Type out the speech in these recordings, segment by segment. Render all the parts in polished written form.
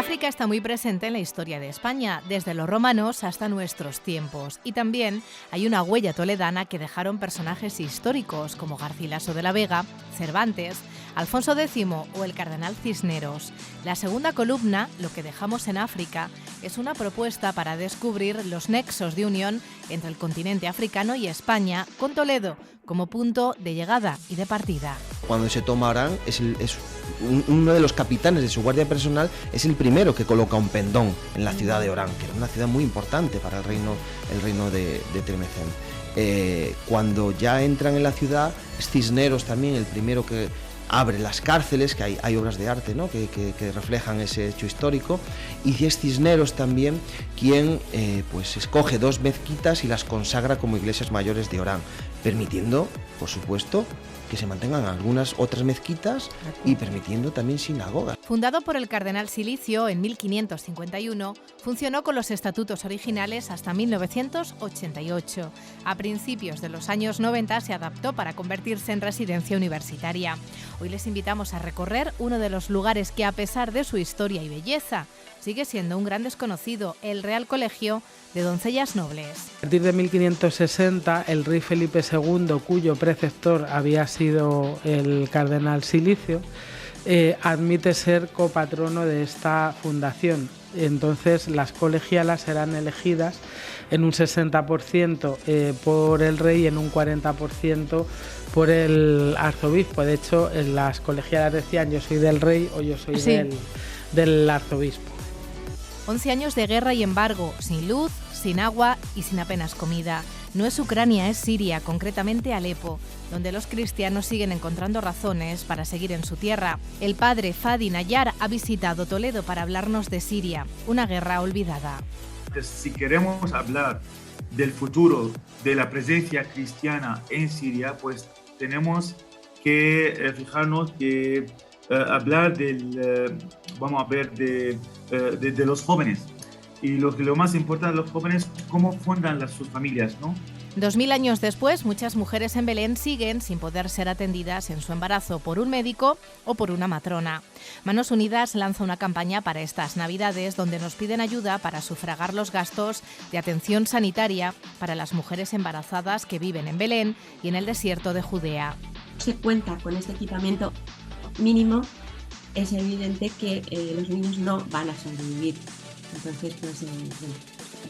África está muy presente en la historia de España, desde los romanos hasta nuestros tiempos. Y también hay una huella toledana que dejaron personajes históricos como Garcilaso de la Vega, Cervantes, Alfonso X o el cardenal Cisneros. La segunda columna, Lo que dejamos en África, es una propuesta para descubrir los nexos de unión entre el continente africano y España, con Toledo como punto de llegada y de partida. Cuando se toma Orán, uno de los capitanes de su guardia personal es el primero que coloca un pendón en la ciudad de Orán, que era una ciudad muy importante para el reino de Tlemcen. Cuando ya entran en la ciudad, es Cisneros también el primero que abre las cárceles, que hay obras de arte, ¿no?, que reflejan ese hecho histórico, y es Cisneros también quien pues escoge 2 mezquitas y las consagra como iglesias mayores de Orán, permitiendo, por supuesto, que se mantengan algunas otras mezquitas y permitiendo también sinagogas. Fundado por el cardenal Silicio en 1551, funcionó con los estatutos originales hasta 1988. A principios de los años 90 se adaptó para convertirse en residencia universitaria. Hoy les invitamos a recorrer uno de los lugares que, a pesar de su historia y belleza, sigue siendo un gran desconocido, el Real Colegio de Doncellas Nobles. A partir de 1560, el rey Felipe II, cuyo preceptor había sido el cardenal Silicio, admite ser copatrono de esta fundación. Entonces las colegialas serán elegidas en un 60% por el rey y en un 40% por el arzobispo. De hecho, las colegialas decían: yo soy del rey o yo soy del arzobispo. 11 años de guerra y embargo, sin luz, sin agua y sin apenas comida. No es Ucrania, es Siria, concretamente Alepo, donde los cristianos siguen encontrando razones para seguir en su tierra. El padre Fadi Nayar ha visitado Toledo para hablarnos de Siria, una guerra olvidada. Si queremos hablar del futuro de la presencia cristiana en Siria, pues tenemos que fijarnos que hablar vamos a ver de los jóvenes. Y lo más importante de los jóvenes, cómo fundan sus familias, ¿no? 2000 años después, muchas mujeres en Belén siguen sin poder ser atendidas en su embarazo por un médico o por una matrona. Manos Unidas lanza una campaña para estas Navidades donde nos piden ayuda para sufragar los gastos de atención sanitaria para las mujeres embarazadas que viven en Belén y en el desierto de Judea. Se cuenta con este equipamiento mínimo, es evidente que los niños no van a sobrevivir. Entonces, pues,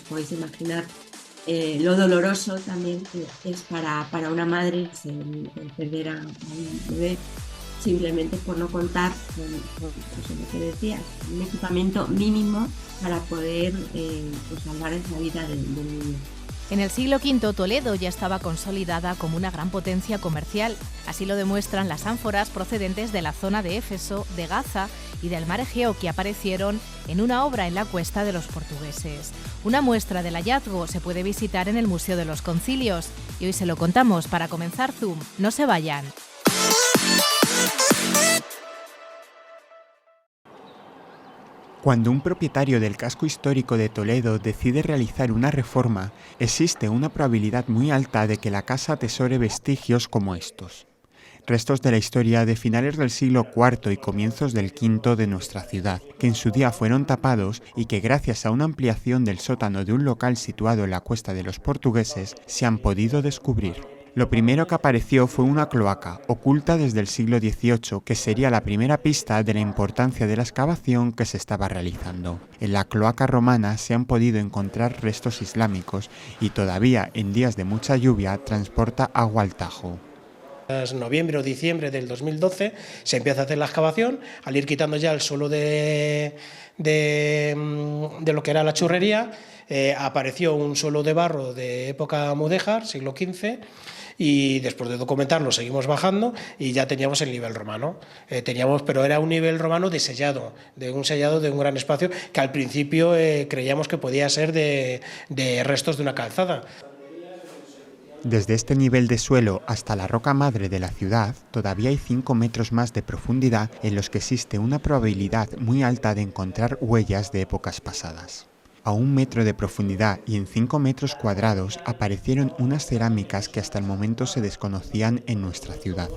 podéis imaginar lo doloroso también que es para una madre el perder a un bebé, simplemente por no contar con lo que decías, un equipamiento mínimo para poder salvar esa vida del niño. En el siglo V, Toledo ya estaba consolidada como una gran potencia comercial. Así lo demuestran las ánforas procedentes de la zona de Éfeso, de Gaza y del mar Egeo que aparecieron en una obra en la cuesta de los portugueses. Una muestra del hallazgo se puede visitar en el Museo de los Concilios y hoy se lo contamos para comenzar Zoom. No se vayan. Cuando un propietario del casco histórico de Toledo decide realizar una reforma, existe una probabilidad muy alta de que la casa atesore vestigios como estos. Restos de la historia de finales del siglo IV y comienzos del V de nuestra ciudad, que en su día fueron tapados y que gracias a una ampliación del sótano de un local situado en la cuesta de los portugueses se han podido descubrir. Lo primero que apareció fue una cloaca, oculta desde el siglo XVIII, que sería la primera pista de la importancia de la excavación que se estaba realizando. En la cloaca romana se han podido encontrar restos islámicos y todavía en días de mucha lluvia transporta agua al Tajo. En noviembre o diciembre del 2012 se empieza a hacer la excavación, al ir quitando ya el suelo de lo que era la churrería, apareció un suelo de barro de época mudéjar, siglo XV, y después de documentarlo seguimos bajando y ya teníamos el nivel romano. Pero era un nivel romano de un sellado de un gran espacio que al principio creíamos que podía ser de restos de una calzada. Desde este nivel de suelo hasta la roca madre de la ciudad, todavía hay 5 metros más de profundidad en los que existe una probabilidad muy alta de encontrar huellas de épocas pasadas. A 1 metro de profundidad y en 5 metros cuadrados aparecieron unas cerámicas que hasta el momento se desconocían en nuestra ciudad.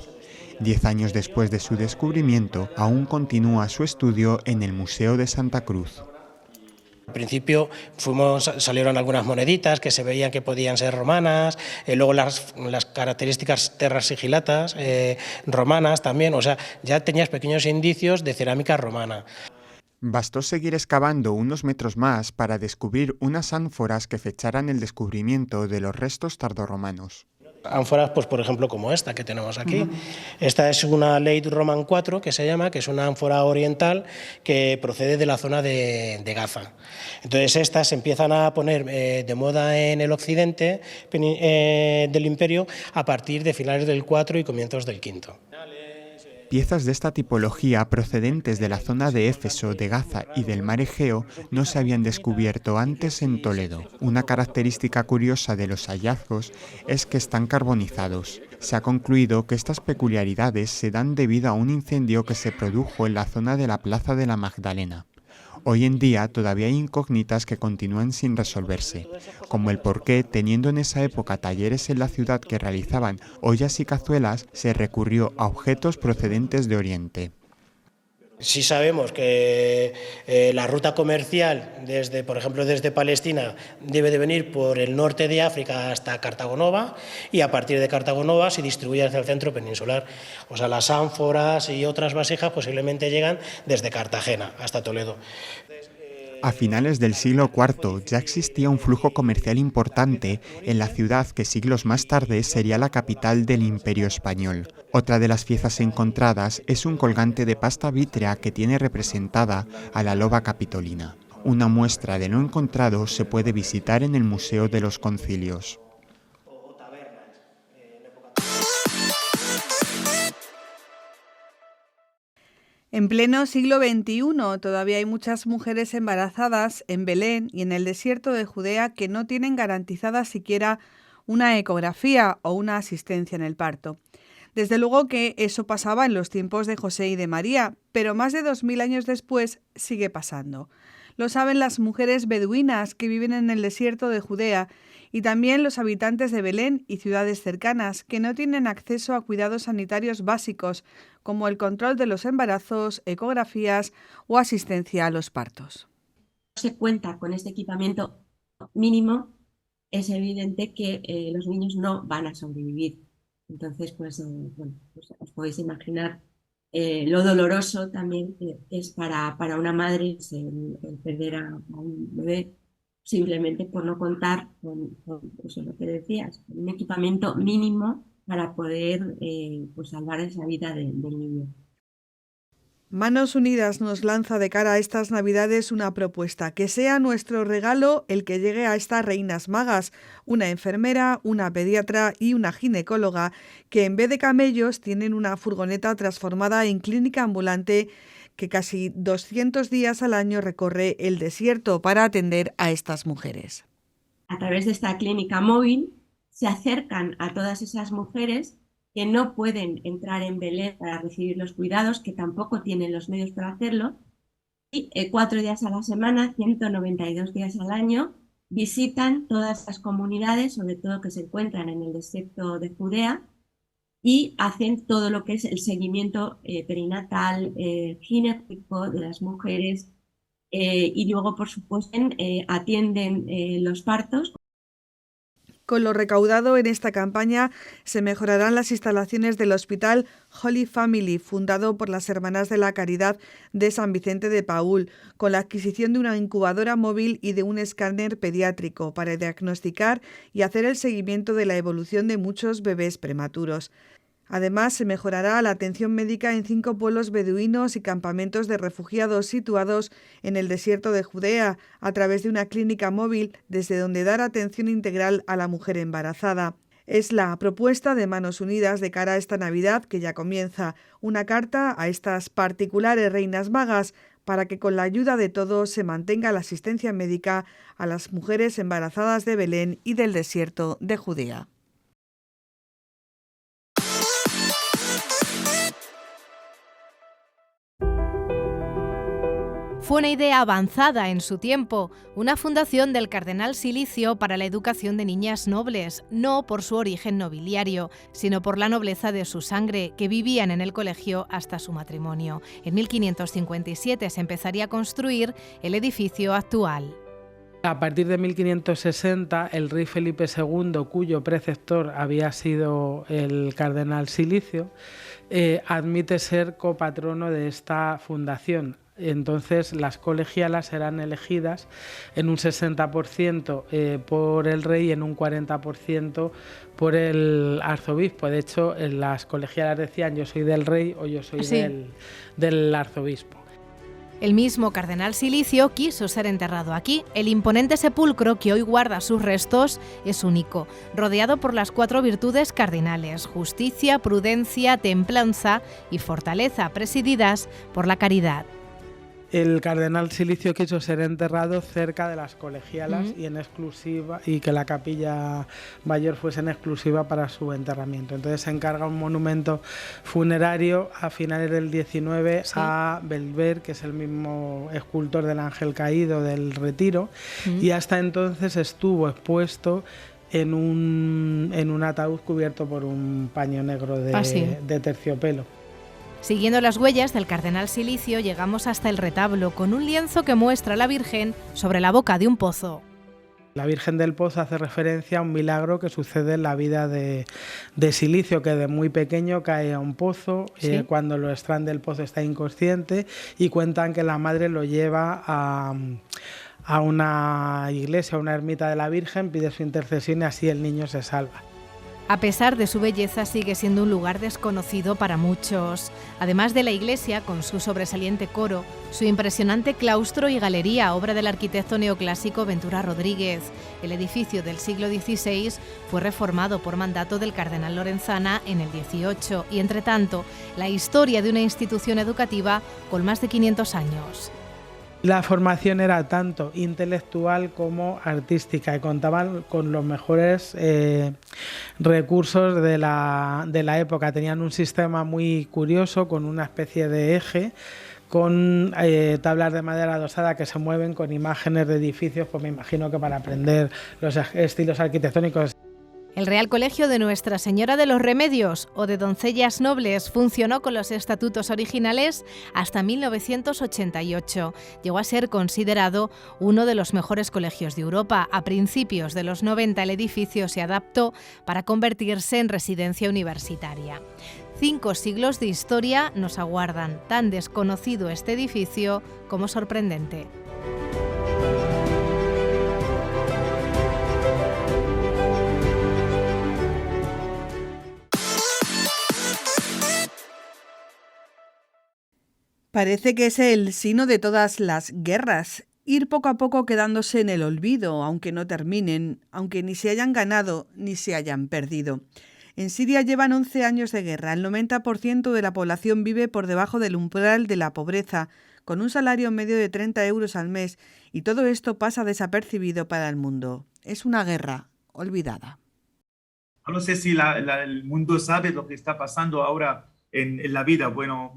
10 años después de su descubrimiento, aún continúa su estudio en el Museo de Santa Cruz. Al principio salieron algunas moneditas que se veían que podían ser romanas, luego las características terra sigillatas romanas también, o sea, ya tenías pequeños indicios de cerámica romana. Bastó seguir excavando unos metros más para descubrir unas ánforas que fecharan el descubrimiento de los restos tardorromanos. Ánforas, pues por ejemplo, como esta que tenemos aquí. Esta es una Late Roman 4, que se llama, que es una ánfora oriental que procede de la zona de Gaza. Entonces estas se empiezan a poner de moda en el occidente del imperio a partir de finales del 4 y comienzos del 5. Piezas de esta tipología procedentes de la zona de Éfeso, de Gaza y del mar Egeo no se habían descubierto antes en Toledo. Una característica curiosa de los hallazgos es que están carbonizados. Se ha concluido que estas peculiaridades se dan debido a un incendio que se produjo en la zona de la Plaza de la Magdalena. Hoy en día todavía hay incógnitas que continúan sin resolverse, como el por qué, teniendo en esa época talleres en la ciudad que realizaban ollas y cazuelas, se recurrió a objetos procedentes de Oriente. Sí sabemos que la ruta comercial, por ejemplo, desde Palestina, debe de venir por el norte de África hasta Cartago Nova y a partir de Cartago Nova se distribuye hacia el centro peninsular. O sea, las ánforas y otras vasijas posiblemente llegan desde Cartagena hasta Toledo. A finales del siglo IV ya existía un flujo comercial importante en la ciudad que siglos más tarde sería la capital del Imperio Español. Otra de las piezas encontradas es un colgante de pasta vítrea que tiene representada a la loba capitolina. Una muestra de lo encontrado se puede visitar en el Museo de los Concilios. En pleno siglo XXI todavía hay muchas mujeres embarazadas en Belén y en el desierto de Judea que no tienen garantizada siquiera una ecografía o una asistencia en el parto. Desde luego que eso pasaba en los tiempos de José y de María, pero más de 2000 años después sigue pasando. Lo saben las mujeres beduinas que viven en el desierto de Judea y también los habitantes de Belén y ciudades cercanas que no tienen acceso a cuidados sanitarios básicos como el control de los embarazos, ecografías o asistencia a los partos. Si se cuenta con este equipamiento mínimo, es evidente que los niños no van a sobrevivir. Entonces, pues os podéis imaginar lo doloroso también que es para una madre el perder a un bebé simplemente por no contar con eso, lo que decías, con un equipamiento mínimo para poder salvar esa vida del niño. Manos Unidas nos lanza de cara a estas Navidades una propuesta, que sea nuestro regalo el que llegue a estas reinas magas, una enfermera, una pediatra y una ginecóloga, que en vez de camellos tienen una furgoneta transformada en clínica ambulante que casi 200 días al año recorre el desierto para atender a estas mujeres. A través de esta clínica móvil se acercan a todas esas mujeres que no pueden entrar en Belén para recibir los cuidados, que tampoco tienen los medios para hacerlo, y 4 días a la semana, 192 días al año, visitan todas las comunidades, sobre todo que se encuentran en el desierto de Judea, y hacen todo lo que es el seguimiento perinatal, ginecológico de las mujeres, y luego, por supuesto, atienden los partos. Con lo recaudado en esta campaña se mejorarán las instalaciones del Hospital Holy Family, fundado por las Hermanas de la Caridad de San Vicente de Paúl, con la adquisición de una incubadora móvil y de un escáner pediátrico para diagnosticar y hacer el seguimiento de la evolución de muchos bebés prematuros. Además, se mejorará la atención médica en 5 pueblos beduinos y campamentos de refugiados situados en el desierto de Judea, a través de una clínica móvil desde donde dar atención integral a la mujer embarazada. Es la propuesta de Manos Unidas de cara a esta Navidad, que ya comienza, una carta a estas particulares reinas magas para que con la ayuda de todos se mantenga la asistencia médica a las mujeres embarazadas de Belén y del desierto de Judea. Fue una idea avanzada en su tiempo, una fundación del cardenal Silicio para la educación de niñas nobles, no por su origen nobiliario, sino por la nobleza de su sangre, que vivían en el colegio hasta su matrimonio. En 1557 se empezaría a construir el edificio actual. A partir de 1560, el rey Felipe II, cuyo preceptor había sido el cardenal Silicio, admite ser copatrono de esta fundación. Entonces las colegialas serán elegidas en un 60% por el rey y en un 40% por el arzobispo. De hecho, las colegialas decían yo soy del rey o yo soy del arzobispo. El mismo cardenal Silicio quiso ser enterrado aquí. El imponente sepulcro que hoy guarda sus restos es único, rodeado por las 4 virtudes cardinales: justicia, prudencia, templanza y fortaleza, presididas por la caridad. El cardenal Silicio quiso ser enterrado cerca de las colegialas y en exclusiva, y que la capilla mayor fuese en exclusiva para su enterramiento. Entonces se encarga un monumento funerario a finales del 19 a Belver, que es el mismo escultor del ángel caído del Retiro, y hasta entonces estuvo expuesto en un ataúd cubierto por un paño negro de terciopelo. Siguiendo las huellas del cardenal Silicio, llegamos hasta el retablo, con un lienzo que muestra a la Virgen sobre la boca de un pozo. La Virgen del Pozo hace referencia a un milagro que sucede en la vida de Silicio, que de muy pequeño cae a un pozo, cuando lo extraen del pozo está inconsciente, y cuentan que la madre lo lleva a una iglesia, a una ermita de la Virgen, pide su intercesión y así el niño se salva. A pesar de su belleza, sigue siendo un lugar desconocido para muchos. Además de la iglesia, con su sobresaliente coro, su impresionante claustro y galería, obra del arquitecto neoclásico Ventura Rodríguez. El edificio del siglo XVI fue reformado por mandato del cardenal Lorenzana en el 18 y, entre tanto, la historia de una institución educativa con más de 500 años. La formación era tanto intelectual como artística y contaban con los mejores recursos de la época. Tenían un sistema muy curioso con una especie de eje, con tablas de madera adosada que se mueven con imágenes de edificios, pues me imagino que para aprender los estilos arquitectónicos. El Real Colegio de Nuestra Señora de los Remedios o de Doncellas Nobles funcionó con los estatutos originales hasta 1988. Llegó a ser considerado uno de los mejores colegios de Europa. A principios de los 90 el edificio se adaptó para convertirse en residencia universitaria. 5 siglos de historia nos aguardan, tan desconocido este edificio como sorprendente. Parece que es el sino de todas las guerras, ir poco a poco quedándose en el olvido, aunque no terminen, aunque ni se hayan ganado ni se hayan perdido. En Siria llevan 11 años de guerra, el 90% de la población vive por debajo del umbral de la pobreza, con un salario medio de 30 euros al mes, y todo esto pasa desapercibido para el mundo. Es una guerra olvidada. No sé si el mundo sabe lo que está pasando ahora en la vida. Bueno,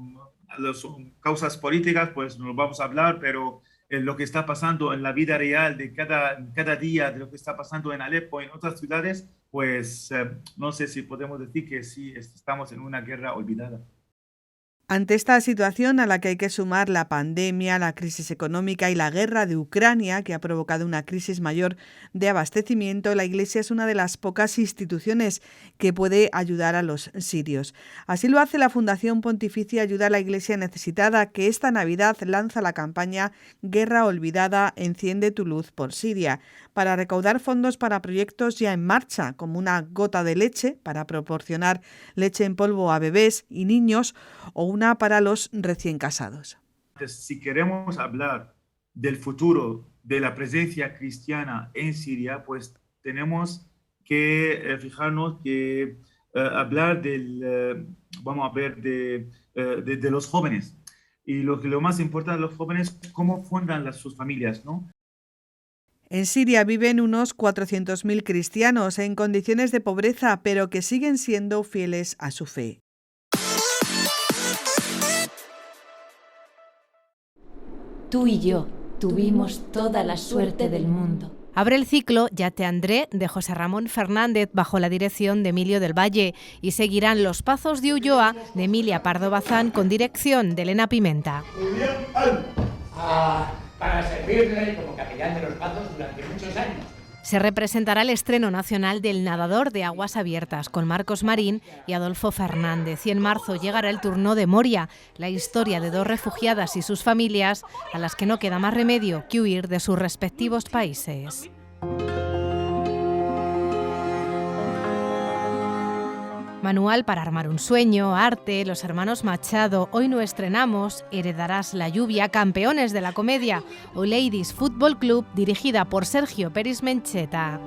las causas políticas, pues no lo vamos a hablar, pero lo que está pasando en la vida real de cada día, de lo que está pasando en Alepo, en otras ciudades, pues no sé si podemos decir que sí estamos en una guerra olvidada. Ante esta situación a la que hay que sumar la pandemia, la crisis económica y la guerra de Ucrania, que ha provocado una crisis mayor de abastecimiento, la Iglesia es una de las pocas instituciones que puede ayudar a los sirios. Así lo hace la Fundación Pontificia Ayuda a la Iglesia Necesitada, que esta Navidad lanza la campaña Guerra Olvidada, enciende tu luz por Siria, para recaudar fondos para proyectos ya en marcha, como una gota de leche para proporcionar leche en polvo a bebés y niños, o una para los recién casados. Si queremos hablar del futuro de la presencia cristiana en Siria, pues tenemos que fijarnos que hablar vamos a ver de los jóvenes. Y lo más importante de los jóvenes, cómo fundan sus familias, ¿no? En Siria viven unos 400.000 cristianos en condiciones de pobreza, pero que siguen siendo fieles a su fe. Tú y yo tuvimos toda la suerte del mundo. Abre el ciclo Ya te André de José Ramón Fernández bajo la dirección de Emilio del Valle y seguirán Los Pazos de Ulloa de Emilia Pardo Bazán con dirección de Elena Pimenta. Muy bien, para servirle como capellán de Los Pazos durante muchos años. Se representará el estreno nacional del Nadador de Aguas Abiertas con Marcos Marín y Adolfo Fernández. Y en marzo llegará el turno de Moria, la historia de dos refugiadas y sus familias a las que no queda más remedio que huir de sus respectivos países. Manual para armar un sueño, arte, Los hermanos Machado. Hoy no estrenamos Heredarás la lluvia, Campeones de la comedia o Ladies Football Club, dirigida por Sergio Peris Mencheta.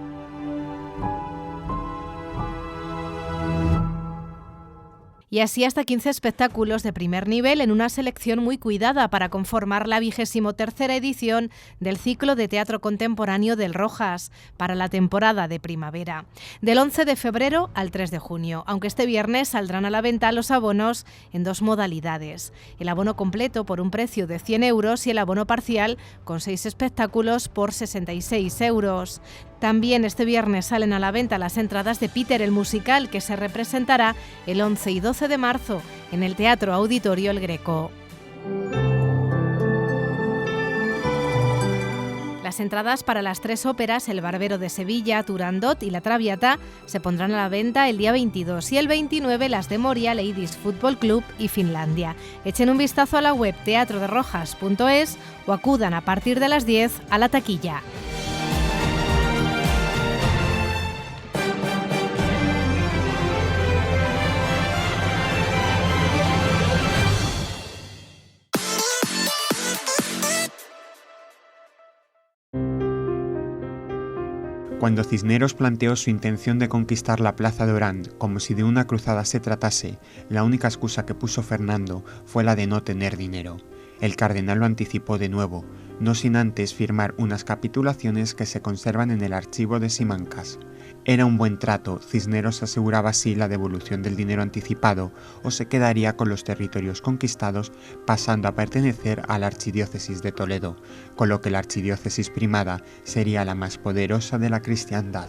Y así hasta 15 espectáculos de primer nivel en una selección muy cuidada para conformar la 23ª edición del ciclo de teatro contemporáneo del Rojas para la temporada de primavera, del 11 de febrero al 3 de junio, aunque este viernes saldrán a la venta los abonos en dos modalidades, el abono completo por un precio de 100 euros y el abono parcial con 6 espectáculos por 66 euros. También este viernes salen a la venta las entradas de Peter el musical, que se representará el 11 y 12 de marzo en el Teatro Auditorio El Greco. Las entradas para las 3 óperas El Barbero de Sevilla, Turandot y La Traviata se pondrán a la venta el día 22 y el 29 las de Moria, Ladies Football Club y Finlandia. Echen un vistazo a la web teatroderrojas.es o acudan a partir de las 10 a la taquilla. Cuando Cisneros planteó su intención de conquistar la plaza de Orán como si de una cruzada se tratase, la única excusa que puso Fernando fue la de no tener dinero. El cardenal lo anticipó de nuevo, no sin antes firmar unas capitulaciones que se conservan en el archivo de Simancas. Era un buen trato, Cisneros aseguraba así la devolución del dinero anticipado o se quedaría con los territorios conquistados pasando a pertenecer a la archidiócesis de Toledo, con lo que la archidiócesis primada sería la más poderosa de la cristiandad.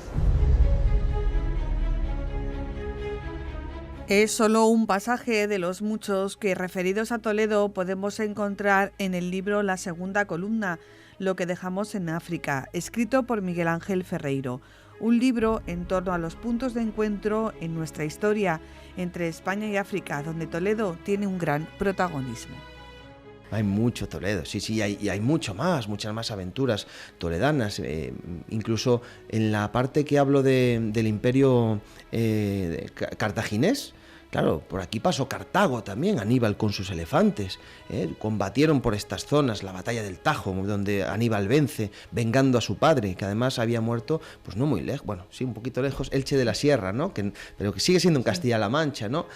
Es solo un pasaje de los muchos que, referidos a Toledo, podemos encontrar en el libro La segunda columna, Lo que dejamos en África, escrito por Miguel Ángel Ferreiro. Un libro en torno a los puntos de encuentro en nuestra historia entre España y África, donde Toledo tiene un gran protagonismo. Hay mucho Toledo, sí, y hay mucho más, muchas más aventuras toledanas. Incluso en la parte que hablo del imperio cartaginés, claro, por aquí pasó Cartago también, Aníbal con sus elefantes, combatieron por estas zonas, la batalla del Tajo, donde Aníbal vence, vengando a su padre, que además había muerto, pues no muy lejos, bueno, sí, un poquito lejos, Elche de la Sierra, ¿no? Pero que sigue siendo en Castilla-La Mancha, ¿no?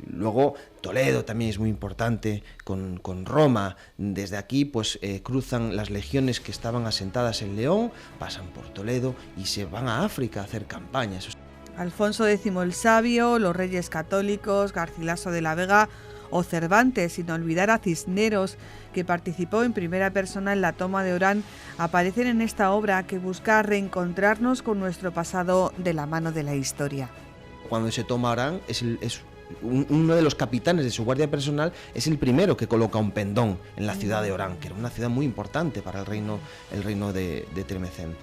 Luego Toledo también es muy importante con Roma. Desde aquí pues cruzan las legiones que estaban asentadas en León, pasan por Toledo y se van a África a hacer campañas. Alfonso X el Sabio, los Reyes Católicos, Garcilaso de la Vega o Cervantes, sin olvidar a Cisneros, que participó en primera persona en la toma de Orán, aparecen en esta obra que busca reencontrarnos con nuestro pasado de la mano de la historia. Cuando se toma Orán, uno de los capitanes de su guardia personal es el primero que coloca un pendón en la ciudad de Orán, que era una ciudad muy importante para el reino de Tlemcen.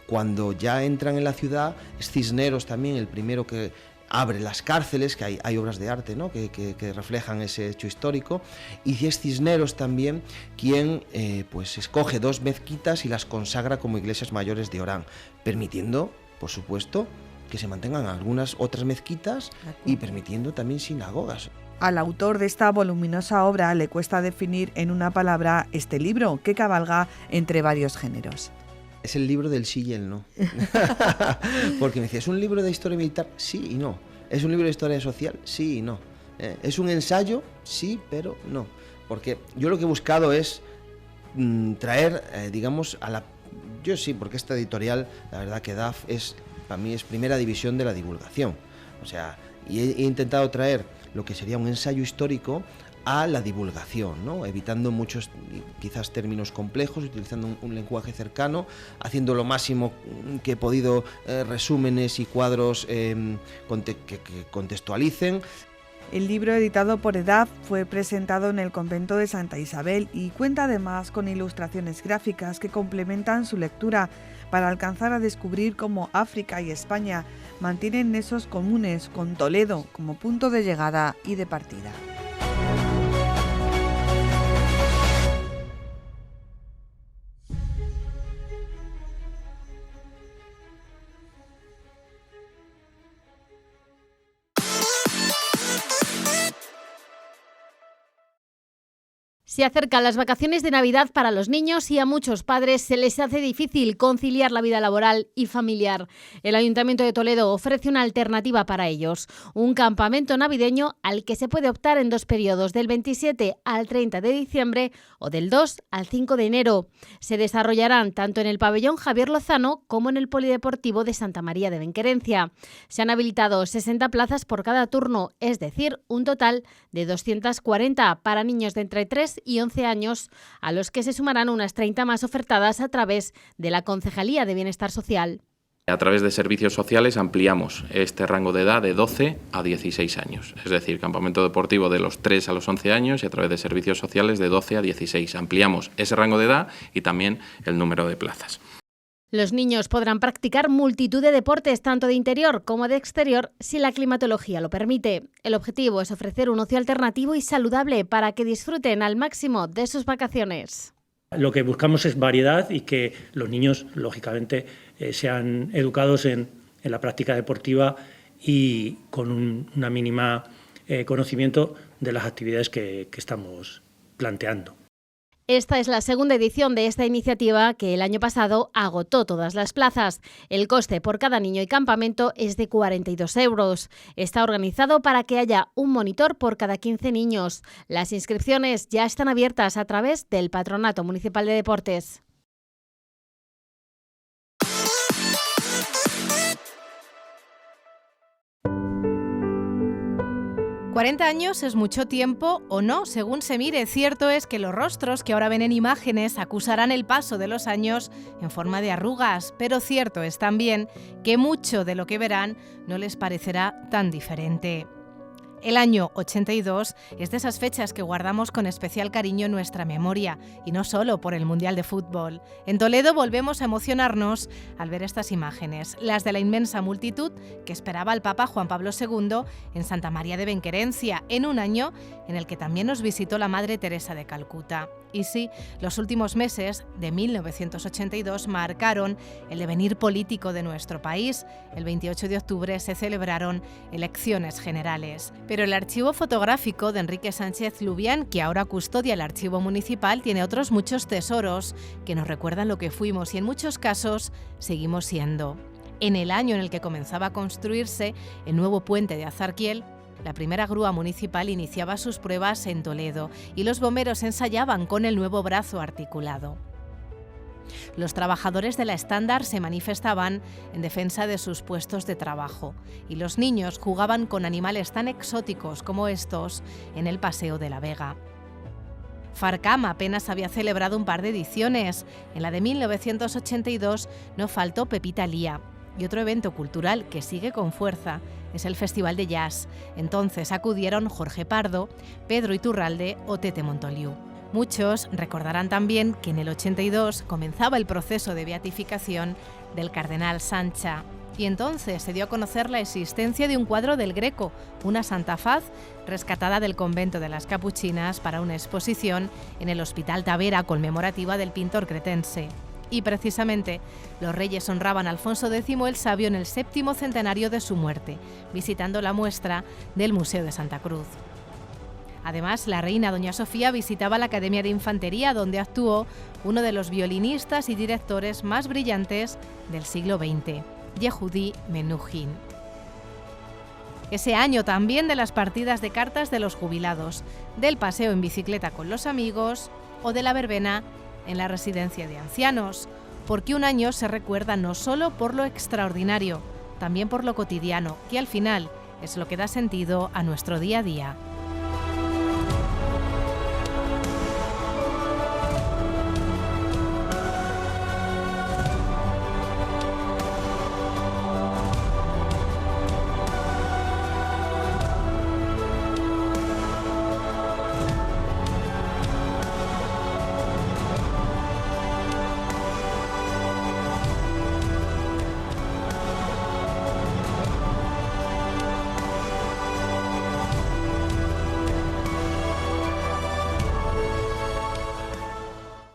Cuando ya entran en la ciudad, es Cisneros también el primero que abre las cárceles, que hay obras de arte, ¿no? que reflejan ese hecho histórico, y es Cisneros también quien pues escoge 2 mezquitas y las consagra como iglesias mayores de Orán, permitiendo, por supuesto, que se mantengan algunas otras mezquitas y permitiendo también sinagogas. Al autor de esta voluminosa obra le cuesta definir en una palabra este libro, que cabalga entre varios géneros. Es el libro del sí y el no. Porque me decía, ¿es un libro de historia militar? Sí y no. ¿Es un libro de historia social? Sí y no. ¿Es un ensayo? Sí, pero no. Porque yo lo que he buscado es traer, digamos, Yo sí, porque esta editorial, la verdad que DAF para mí es primera división de la divulgación. O sea, y he intentado traer lo que sería un ensayo histórico a la divulgación, ¿no? Evitando muchos quizás términos complejos, utilizando un lenguaje cercano, haciendo lo máximo que he podido resúmenes y cuadros que contextualicen. El libro, editado por EDAF, fue presentado en el convento de Santa Isabel y cuenta además con ilustraciones gráficas que complementan su lectura para alcanzar a descubrir cómo África y España mantienen nexos comunes con Toledo como punto de llegada y de partida. Se acercan las vacaciones de Navidad para los niños y a muchos padres se les hace difícil conciliar la vida laboral y familiar. El Ayuntamiento de Toledo ofrece una alternativa para ellos, un campamento navideño al que se puede optar en 2 periodos, del 27 al 30 de diciembre o del 2 al 5 de enero. Se desarrollarán tanto en el pabellón Javier Lozano como en el Polideportivo de Santa María de Benquerencia. Se han habilitado 60 plazas por cada turno, es decir, un total de 240 para niños de entre 3 y 11 años, a los que se sumarán unas 30 más ofertadas a través de la Concejalía de Bienestar Social. A través de servicios sociales ampliamos este rango de edad de 12 a 16 años, es decir, campamento deportivo de los 3 a los 11 años y a través de servicios sociales de 12 a 16. Ampliamos ese rango de edad y también el número de plazas. Los niños podrán practicar multitud de deportes, tanto de interior como de exterior, si la climatología lo permite. El objetivo es ofrecer un ocio alternativo y saludable para que disfruten al máximo de sus vacaciones. Lo que buscamos es variedad y que los niños, lógicamente, sean educados en la práctica deportiva y con una mínima conocimiento de las actividades que estamos planteando. Esta es la segunda edición de esta iniciativa que el año pasado agotó todas las plazas. El coste por cada niño y campamento es de 42 euros. Está organizado para que haya un monitor por cada 15 niños. Las inscripciones ya están abiertas a través del Patronato Municipal de Deportes. 40 años es mucho tiempo o no, según se mire. Cierto es que los rostros que ahora ven en imágenes acusarán el paso de los años en forma de arrugas, pero cierto es también que mucho de lo que verán no les parecerá tan diferente. El año 82 es de esas fechas que guardamos con especial cariño en nuestra memoria, y no solo por el Mundial de Fútbol. En Toledo volvemos a emocionarnos al ver estas imágenes, las de la inmensa multitud que esperaba al Papa Juan Pablo II en Santa María de Benquerencia, en un año en el que también nos visitó la Madre Teresa de Calcuta. Y sí, los últimos meses de 1982 marcaron el devenir político de nuestro país. El 28 de octubre se celebraron elecciones generales. Pero el archivo fotográfico de Enrique Sánchez Lubián, que ahora custodia el archivo municipal, tiene otros muchos tesoros que nos recuerdan lo que fuimos y en muchos casos seguimos siendo. En el año en el que comenzaba a construirse el nuevo puente de Azarquiel, la primera grúa municipal iniciaba sus pruebas en Toledo y los bomberos ensayaban con el nuevo brazo articulado. Los trabajadores de la Estándar se manifestaban en defensa de sus puestos de trabajo y los niños jugaban con animales tan exóticos como estos en el Paseo de la Vega. Farcam apenas había celebrado un par de ediciones. En la de 1982 no faltó Pepita Lía. Y otro evento cultural que sigue con fuerza es el Festival de Jazz. Entonces acudieron Jorge Pardo, Pedro Iturralde o Tete Montoliu. Muchos recordarán también que en el 82 comenzaba el proceso de beatificación del cardenal Sancha y entonces se dio a conocer la existencia de un cuadro del Greco, una Santa Faz rescatada del convento de las Capuchinas para una exposición en el Hospital Tavera conmemorativa del pintor cretense. Y precisamente los reyes honraban a Alfonso X el Sabio en el 7º centenario de su muerte, visitando la muestra del Museo de Santa Cruz. Además, la reina doña Sofía visitaba la Academia de Infantería, donde actuó uno de los violinistas y directores más brillantes del siglo XX, Yehudi Menuhin. Ese año también de las partidas de cartas de los jubilados, del paseo en bicicleta con los amigos o de la verbena en la residencia de ancianos, porque un año se recuerda no solo por lo extraordinario, también por lo cotidiano, que al final es lo que da sentido a nuestro día a día.